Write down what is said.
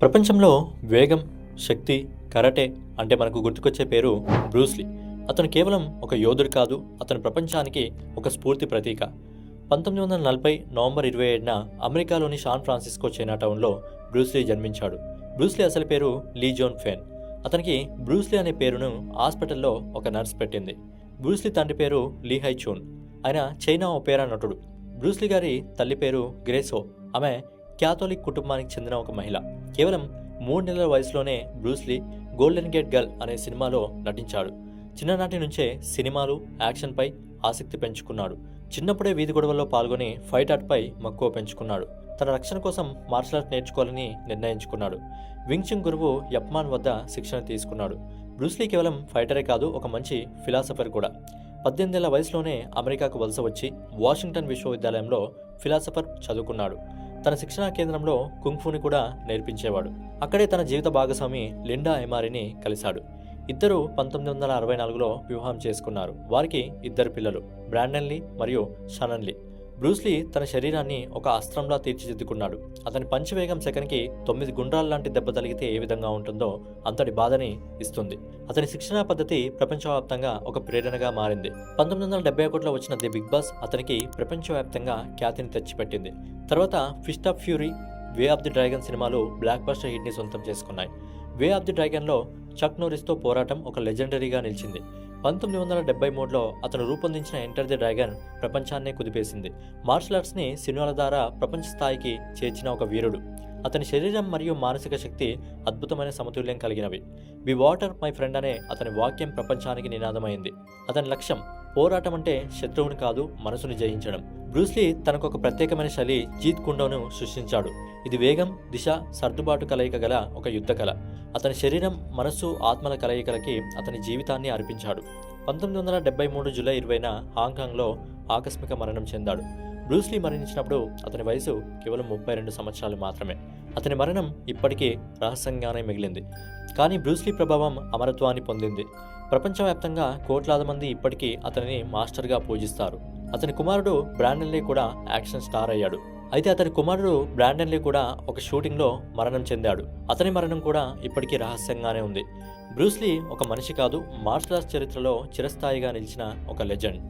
ప్రపంచంలో వేగం, శక్తి, కరాటే అంటే మనకు గుర్తుకొచ్చే పేరు బ్రూస్లీ. అతను కేవలం ఒక యోధుడు కాదు, అతను ప్రపంచానికి ఒక స్ఫూర్తి ప్రతీక. 1940 నవంబర్ 27న అమెరికాలోని శాన్ ఫ్రాన్సిస్కో చైనాటౌన్లో బ్రూస్లీ జన్మించాడు. బ్రూస్లీ అసలు పేరు లీ జోన్ ఫెన్. అతనికి బ్రూస్లీ అనే పేరును హాస్పిటల్లో ఒక నర్స్ పెట్టింది. బ్రూస్లీ తండ్రి పేరు లీ హై చూన్. ఆయన చైనా ఒపేరా నటుడు. బ్రూస్లీ గారి తల్లి పేరు గ్రేసో. ఆమె క్యాథోలిక్ కుటుంబానికి చెందిన ఒక మహిళ. కేవలం 3 నెలల వయసులోనే బ్రూస్లీ గోల్డెన్ గేట్ గర్ల్ అనే సినిమాలో నటించాడు. చిన్ననాటి నుంచే సినిమాలు, యాక్షన్పై ఆసక్తి పెంచుకున్నాడు. చిన్నప్పుడే వీధి గొడవల్లో పాల్గొని ఫైట్ ఆర్ట్పై మక్కువ పెంచుకున్నాడు. తన రక్షణ కోసం మార్షల్ ఆర్ట్ నేర్చుకోవాలని నిర్ణయించుకున్నాడు. వింగ్ చున్ గురువు యప్మాన్ వద్ద శిక్షణ తీసుకున్నాడు. బ్రూస్లీ కేవలం ఫైటరే కాదు, ఒక మంచి ఫిలాసఫర్ కూడా. 18 ఏళ్ల వయసులోనే అమెరికాకు వలస వచ్చి వాషింగ్టన్ విశ్వవిద్యాలయంలో ఫిలాసఫర్ చదువుకున్నాడు. తన శిక్షణా కేంద్రంలో కుంగ్ఫూని కూడా నేర్పించేవాడు. అక్కడే తన జీవిత భాగస్వామి లిండా ఎమారిని కలిశాడు. ఇద్దరు 1964లో వివాహం చేసుకున్నారు. వారికి 2 పిల్లలు, బ్రాండన్ లీ మరియు షనన్ లీ. బ్రూస్లీ తన శరీరాన్ని ఒక అస్త్రంలా తీర్చిదిద్దుకున్నాడు. అతని పంచ్ వేగం సెకన్కి 9 గుండ్రాల లాంటి దెబ్బ తగిలితే ఏ విధంగా ఉంటుందో అంతటి బాధని ఇస్తుంది. అతని శిక్షణా పద్ధతి ప్రపంచవ్యాప్తంగా ఒక ప్రేరణగా మారింది. 1971లో వచ్చిన ది బిగ్ బాస్ అతనికి ప్రపంచవ్యాప్తంగా ఖ్యాతిని తెచ్చిపెట్టింది. తర్వాత fist of fury, way of the dragon సినిమాలు బ్లాక్ బస్టర్ హిట్ని సొంతం చేసుకున్నాయి. వే ఆఫ్ ది డ్రాగన్లో చక్ నోరిస్తో పోరాటం ఒక లెజెండరీగా నిలిచింది. 1973లో అతను రూపొందించిన ఎంటర్ ది డ్రాగన్ ప్రపంచాన్నే కుదిపేసింది. మార్షల్ ఆర్ట్స్ని సినిమాల ద్వారా ప్రపంచ స్థాయికి చేర్చిన ఒక వీరుడు. అతని శరీరం మరియు మానసిక శక్తి అద్భుతమైన సమతుల్యం కలిగినవి. బి వాటర్ మై ఫ్రెండ్ అనే అతని వాక్యం ప్రపంచానికి నినాదమైంది. అతని లక్ష్యం పోరాటం అంటే శత్రువుని కాదు, మనసుని జయించడం. బ్రూస్లీ తనకొక ప్రత్యేకమైన శైలి జీత్ కుండోను సృష్టించాడు. ఇది వేగం, దిశ, సర్దుబాటు కలయిక గల ఒక యుద్ధ కళ. అతని శరీరం, మనస్సు, ఆత్మల కలయికలకి అతని జీవితాన్ని అర్పించాడు. 1973 జూలై 20న హాంకాంగ్లో ఆకస్మిక మరణం చెందాడు. బ్రూస్లీ మరణించినప్పుడు అతని వయసు కేవలం 32 సంవత్సరాలు మాత్రమే. అతని మరణం ఇప్పటికీ రహస్యంగానే మిగిలింది. కానీ బ్రూస్లీ ప్రభావం అమరత్వాన్ని పొందింది. ప్రపంచవ్యాప్తంగా కోట్లాది మంది ఇప్పటికీ అతనిని మాస్టర్గా పూజిస్తారు. అతని కుమారుడు బ్రాండన్ లీ కూడా యాక్షన్ స్టార్ అయ్యాడు. అయితే అతని కుమారుడు బ్రాండన్ లీ కూడా ఒక షూటింగ్లో మరణం చెందాడు. అతని మరణం కూడా ఇప్పటికీ రహస్యంగానే ఉంది. బ్రూస్లీ ఒక మనిషి కాదు, మార్షల్ ఆర్ట్స్ చరిత్రలో చిరస్థాయిగా నిలిచిన ఒక లెజెండ్.